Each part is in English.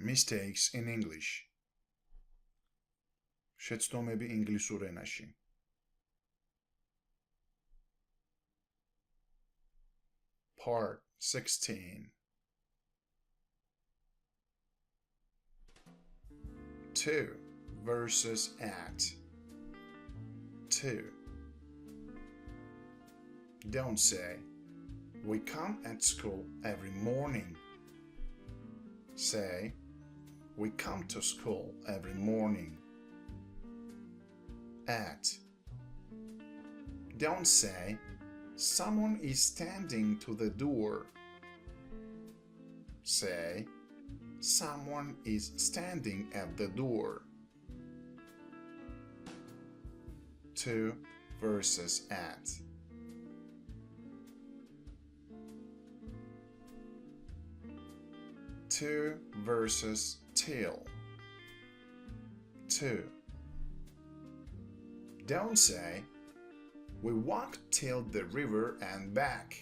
Mistakes in English. შეცდომები ინგლისურ ენაში. Part 16. 2 versus at. 2. Don't say, we come at school every morning. Say, we come to school every morning. At. Don't say, someone is standing to the door. Say, someone is standing at the door. 2 versus at. Two versus till. 2. Don't say, we walked till the river and back.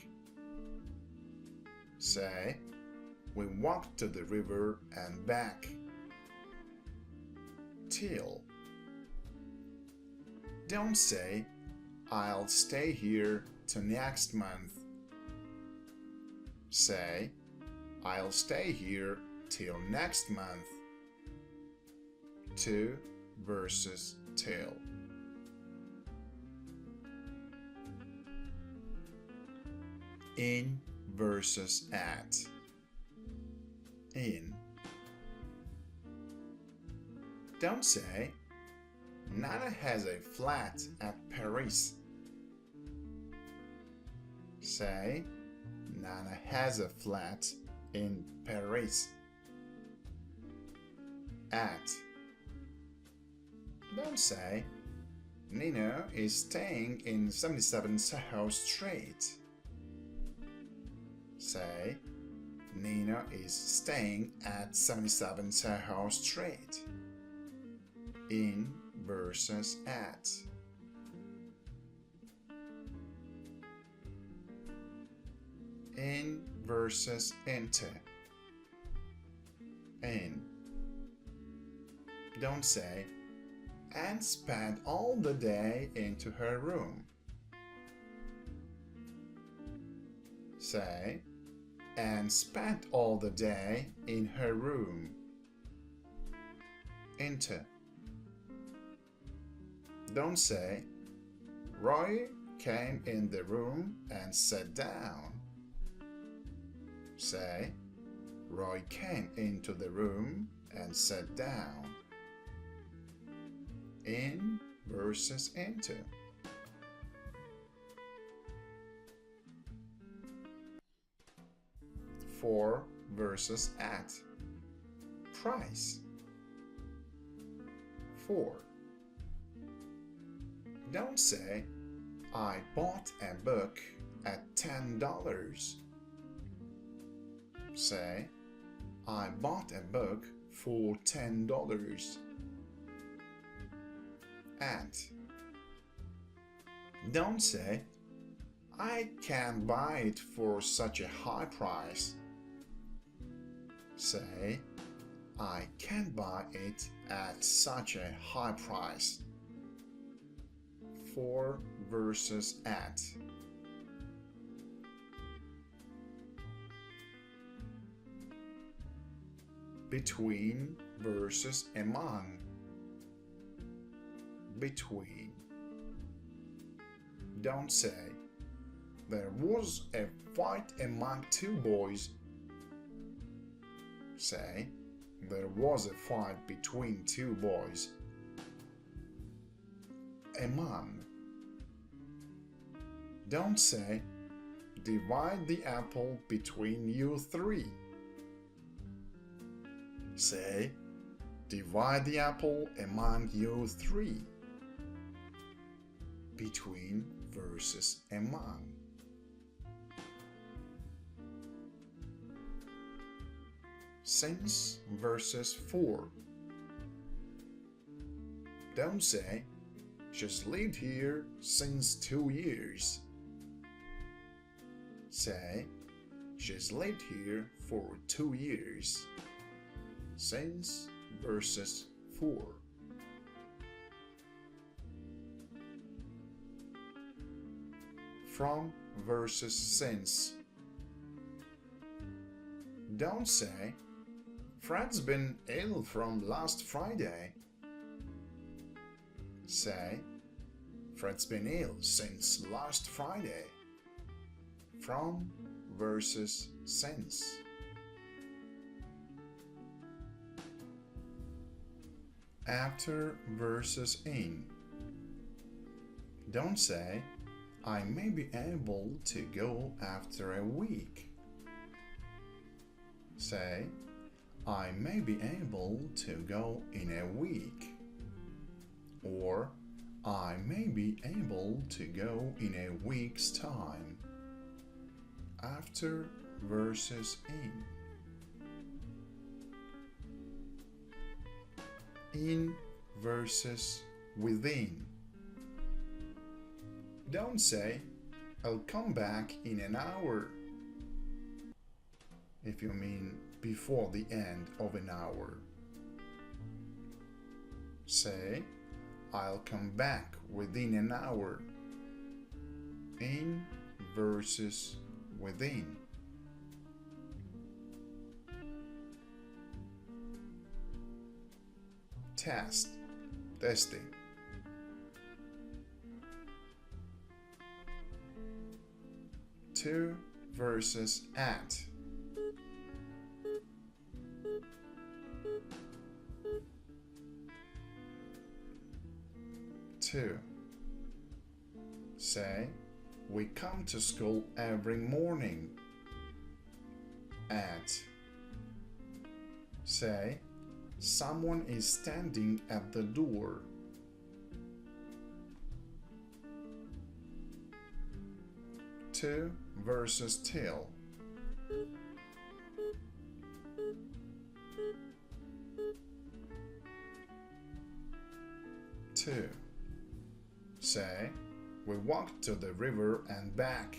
Say, we walked to the river and back. Till. Don't say, I'll stay here till next month. Say, I'll stay here till next month. 2 versus till. In versus at. In. Don't say, Nana has a flat at Paris. Say, Nana has a flat in Paris. At. Don't say, Nino is staying in 77 Soho Street. Say, Nino is staying at 77 Soho Street. In versus at. In versus into. In. Don't say, Anne spent all the day into her room. Say, Anne spent all the day in her room. Into. Don't say, Roy came in the room and sat down. Say, Roy came into the room and sat down. In versus into. For versus at. Price. For. Don't say, I bought a book at $10. Say, I bought a book for $10. At. Don't say, I can't buy it for such a high price. Say, I can't buy it at such a high price. For versus at. Between versus among. Between. Don't say, there was a fight among two boys. Say, there was a fight between two boys. Among. Don't say, divide the apple between you three. Say, divide the apple among you three. Between versus among. Since versus for. Don't say, she's lived here since 2 years. Say, she's lived here for 2 years. since versus for. From versus since. Don't say, Fred's been ill from last Friday. Say, Fred's been ill since last Friday. From versus since. After versus in. Don't say, I may be able to go after a week. Say, I may be able to go in a week. Or, I may be able to go in a week's time. After versus in. In versus within. Don't say, I'll come back in an hour, if you mean before the end of an hour. Say, I'll come back within an hour. In versus within. Test, testing. To versus at. To. Say, we come to school every morning. At. Say, someone is standing at the door. To versus till. To. Say, we walked to the river and back.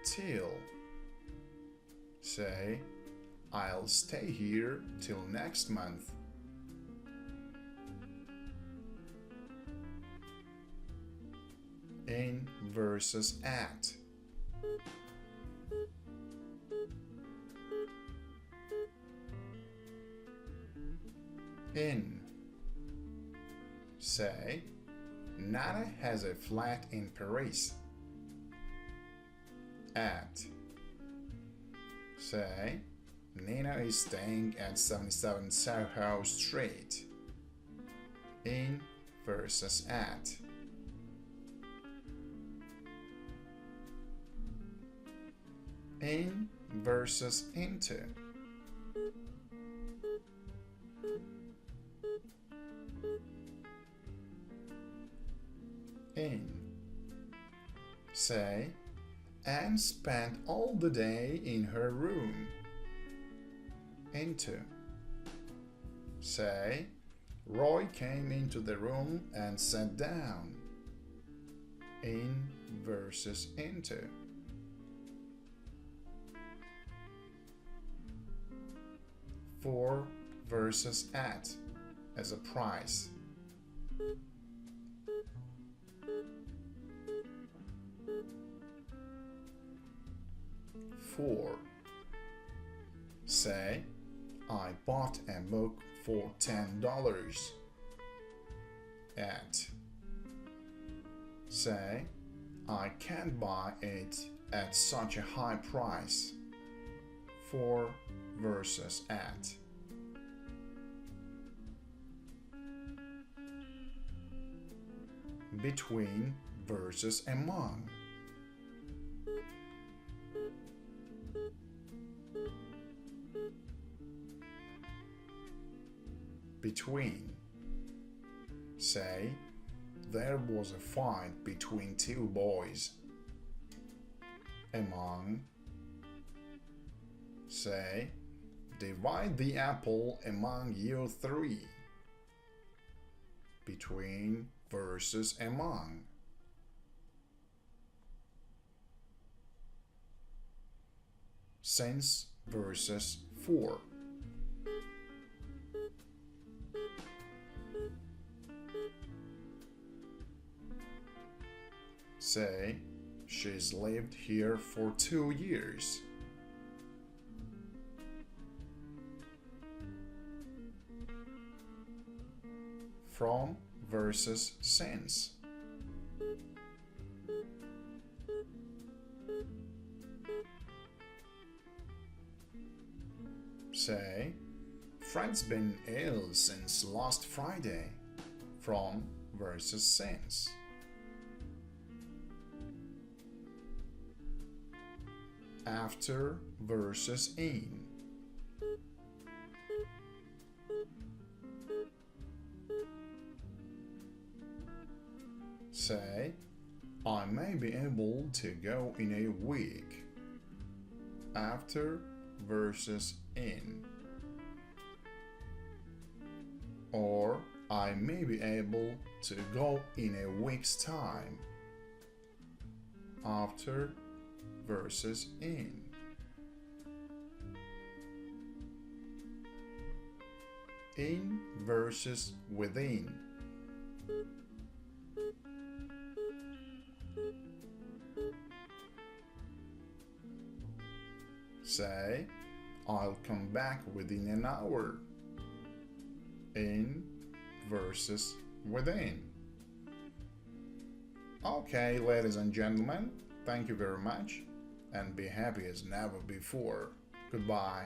Till. Say, I'll stay here till next month. In versus at. In. Say, Nana has a flat in Paris. At. Say, Nina is staying at 77 Soho Street. In versus at. In versus into. In. Say, Anne spent all the day in her room. Into. Say, Roy came into the room and sat down. In versus into. For versus at as a price. For. Say, I bought a book for $10. At. Say, I can't buy it at such a high price. For versus at. Between versus among. Between. Say, there was a fight between two boys. Among. Say, divide the apple among you three. Between versus among. Since versus for. Say, she's lived here for 2 years. From versus since. Say, Fred's been ill since last Friday. From versus since. After versus in. Say, I may be able to go in a week. After versus in. Or, I may be able to go in a week's time. After versus in. In versus within. Say, I'll come back within an hour. In versus within. Okay, ladies and gentlemen, thank you very much, and be happy as never before. Goodbye.